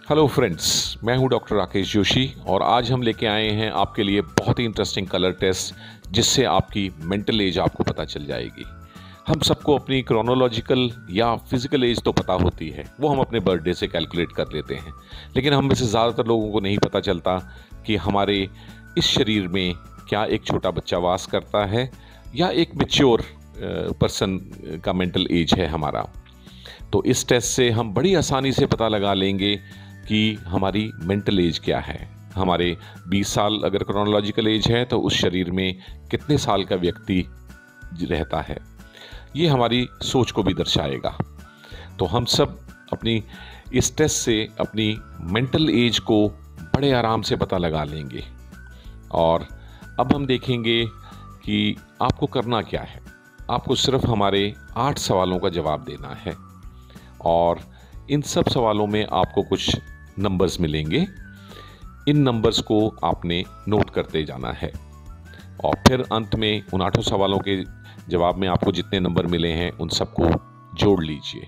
Hello friends, मैं हूं doctor Rakesh Joshi और आज हम लेके आए हैं आपके लिए बहुत ही इंटरेस्टिंग कलर टेस्ट जिससे आपकी मेंटल एज आपको पता चल जाएगी। हम सबको अपनी क्रोनोलॉजिकल या फिजिकल एज तो पता होती है, वो हम अपने बर्थडे से कैलकुलेट कर लेते हैं, लेकिन हम में से ज़्यादातर लोगों को नहीं पता चलता कि हमारे इस शरीर में क्या एक छोटा बच्चा वास करता है या एक मैच्योर पर्सन का मेंटल एज है हमारा। तो इस टेस्ट से हम बड़ी आसानी से पता लगा लेंगे कि हमारी मेंटल एज क्या है। हमारे 20 साल अगर क्रोनोलॉजिकल एज है तो उस शरीर में कितने साल का व्यक्ति रहता है, ये हमारी सोच को भी दर्शाएगा। तो हम सब अपनी इस टेस्ट से अपनी मेंटल एज को बड़े आराम से पता लगा लेंगे। और अब हम देखेंगे कि आपको करना क्या है। आपको सिर्फ हमारे 8 सवालों का जवाब देना है और इन सब सवालों में आपको कुछ नंबर्स मिलेंगे। इन नंबर्स को आपने नोट करते जाना है और फिर अंत में उन 8 सवालों के जवाब में आपको जितने नंबर मिले हैं उन सबको जोड़ लीजिए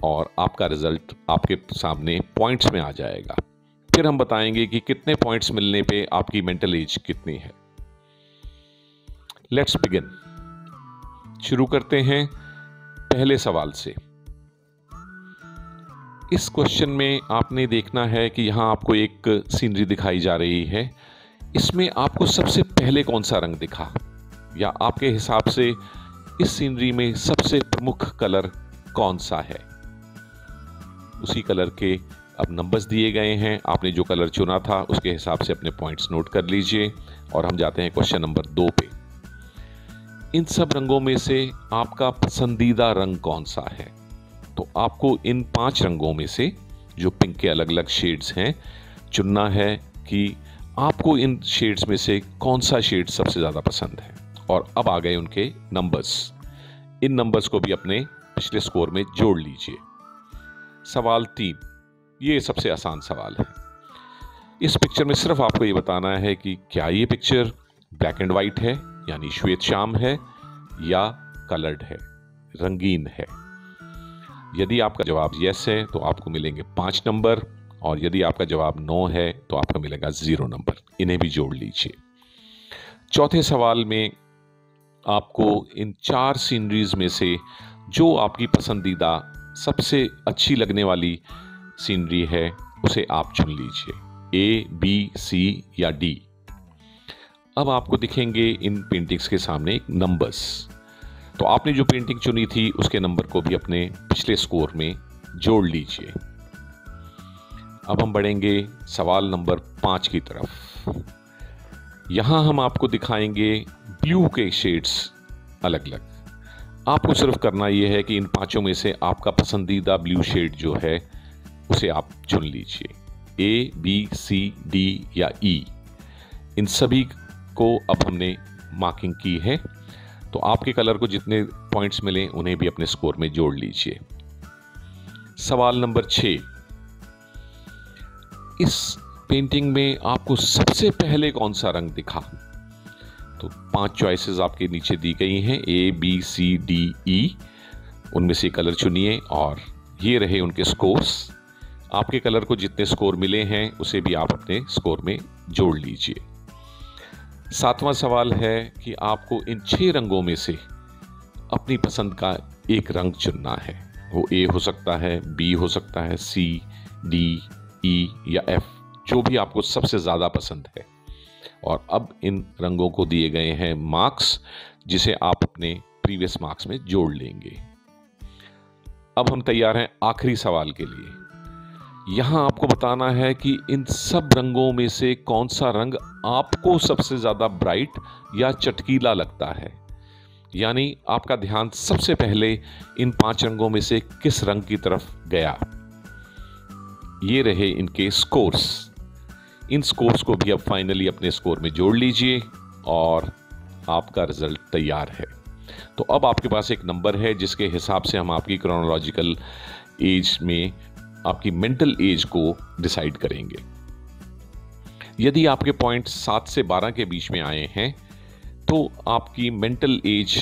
और आपका रिजल्ट आपके सामने पॉइंट्स में आ जाएगा। फिर हम बताएंगे कि कितने पॉइंट्स मिलने पे आपकी मेंटल एज कितनी है। Let's begin. शुरू करते हैं पहले सवाल से। इस क्वेश्चन में आपने देखना है कि यहाँ आपको एक सीनरी दिखाई जा रही है। इसमें आपको सबसे पहले कौन सा रंग दिखा, या आपके हिसाब से इस सीनरी में सबसे प्रमुख कलर कौन सा है। उसी कलर के अब नंबर्स दिए गए हैं। आपने जो कलर चुना था उसके हिसाब से अपने पॉइंट्स नोट कर लीजिए और हम जाते हैं क्वेश्चन नंबर 2 पे। इन सब रंगों में से आपका पसंदीदा रंग कौन सा है। तो आपको इन 5 रंगों में से, जो पिंक के अलग अलग शेड्स हैं, चुनना है कि आपको इन शेड्स में से कौन सा शेड सबसे ज़्यादा पसंद है। और अब आ गए उनके नंबर्स। इन नंबर्स को भी अपने पिछले स्कोर में जोड़ लीजिए। सवाल 3, ये सबसे आसान सवाल है। इस पिक्चर में सिर्फ आपको ये बताना है कि क्या ये पिक्चर ब्लैक एंड वाइट है, यानी श्वेत श्याम है, या कलर्ड है, रंगीन है। यदि आपका जवाब यस है तो आपको मिलेंगे 5 नंबर और यदि आपका जवाब नो है तो आपको मिलेगा 0 नंबर। इन्हें भी जोड़ लीजिए। चौथे सवाल में आपको इन 4 सीनरीज में से जो आपकी पसंदीदा सबसे अच्छी लगने वाली सीनरी है उसे आप चुन लीजिए, A, B, C या D। अब आपको दिखेंगे इन पेंटिंग्स के सामने नंबर्स। तो आपने जो पेंटिंग चुनी थी उसके नंबर को भी अपने पिछले स्कोर में जोड़ लीजिए। अब हम बढ़ेंगे सवाल नंबर 5 की तरफ। यहां हम आपको दिखाएंगे ब्लू के शेड्स अलग अलग। आपको सिर्फ करना यह है कि इन 5 में से आपका पसंदीदा ब्लू शेड जो है उसे आप चुन लीजिए, A, B, C, D या E। इन सभी को अब हमने मार्किंग की है। तो आपके कलर को जितने पॉइंट्स मिले उन्हें भी अपने स्कोर में जोड़ लीजिए। सवाल नंबर 6। इस पेंटिंग में आपको सबसे पहले कौन सा रंग दिखा। तो 5 चॉइसेस आपके नीचे दी गई हैं, A, B, C, D, E। उनमें से कलर चुनिए और ये रहे उनके स्कोर्स। आपके कलर को जितने स्कोर मिले हैं उसे भी आप अपने स्कोर में जोड़ लीजिए। 7वां सवाल है कि आपको इन 6 रंगों में से अपनी पसंद का एक रंग चुनना है। वो A हो सकता है, B हो सकता है, C, D, E या F, जो भी आपको सबसे ज़्यादा पसंद है। और अब इन रंगों को दिए गए हैं मार्क्स, जिसे आप अपने प्रीवियस मार्क्स में जोड़ लेंगे। अब हम तैयार हैं आखिरी सवाल के लिए। यहां आपको बताना है कि इन सब रंगों में से कौन सा रंग आपको सबसे ज्यादा ब्राइट या चटकीला लगता है, यानी आपका ध्यान सबसे पहले इन 5 रंगों में से किस रंग की तरफ गया। ये रहे इनके स्कोर्स। इन स्कोर्स को भी अब फाइनली अपने स्कोर में जोड़ लीजिए और आपका रिजल्ट तैयार है। तो अब आपके पास एक नंबर है जिसके हिसाब से हम आपकी क्रोनोलॉजिकल एज में आपकी मेंटल एज को डिसाइड करेंगे। यदि आपके पॉइंट्स 7 से 12 के बीच में आए हैं तो आपकी मेंटल एज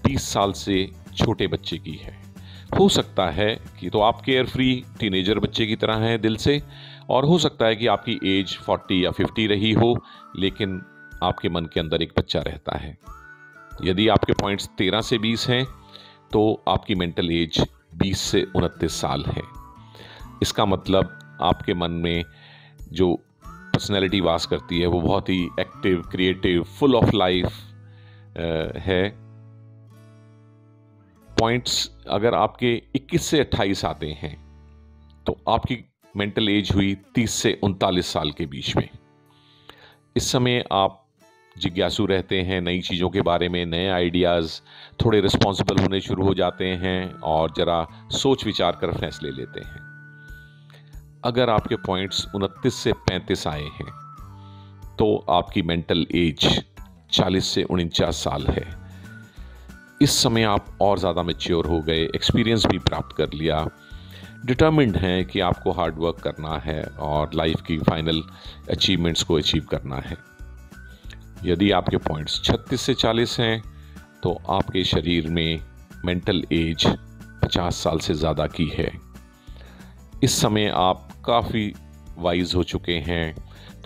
20 साल से छोटे बच्चे की है। हो सकता है कि तो आप केयर फ्री टीनेजर बच्चे की तरह हैं दिल से, और हो सकता है कि आपकी एज 40 या 50 रही हो, लेकिन आपके मन के अंदर एक बच्चा रहता है। यदि आपके पॉइंट्स 13 से 20 हैं तो आपकी मेंटल एज 20 से 29 साल है। इसका मतलब आपके मन में जो पर्सनैलिटी वास करती है वो बहुत ही active, creative, full of life है। पॉइंट्स अगर आपके 21 से 28 आते हैं तो आपकी मेंटल एज हुई 30 से 39 साल के बीच में। इस समय आप जिज्ञासु रहते हैं नई चीज़ों के बारे में, नए आइडियाज़, थोड़े रिस्पॉन्सिबल होने शुरू हो जाते हैं और ज़रा सोच विचार कर फैसले लेते हैं। अगर आपके पॉइंट्स 29 से 35 आए हैं तो आपकी मेंटल एज 40 से 49 साल है। इस समय आप और ज़्यादा मैच्योर हो गए, एक्सपीरियंस भी प्राप्त कर लिया, डिटर्मिन्ड हैं कि आपको हार्ड वर्क करना है और लाइफ की फाइनल अचीवमेंट्स को अचीव करना है। यदि आपके पॉइंट्स 36 से 40 हैं तो आपके शरीर में मेंटल एज 50 साल से ज़्यादा की है। इस समय आप काफ़ी वाइज हो चुके हैं,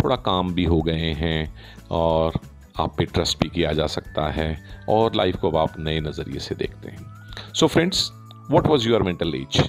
थोड़ा काम भी हो गए हैं और आप पे ट्रस्ट भी किया जा सकता है और लाइफ को आप नए नज़रिए से देखते हैं। So friends, what was your mental as?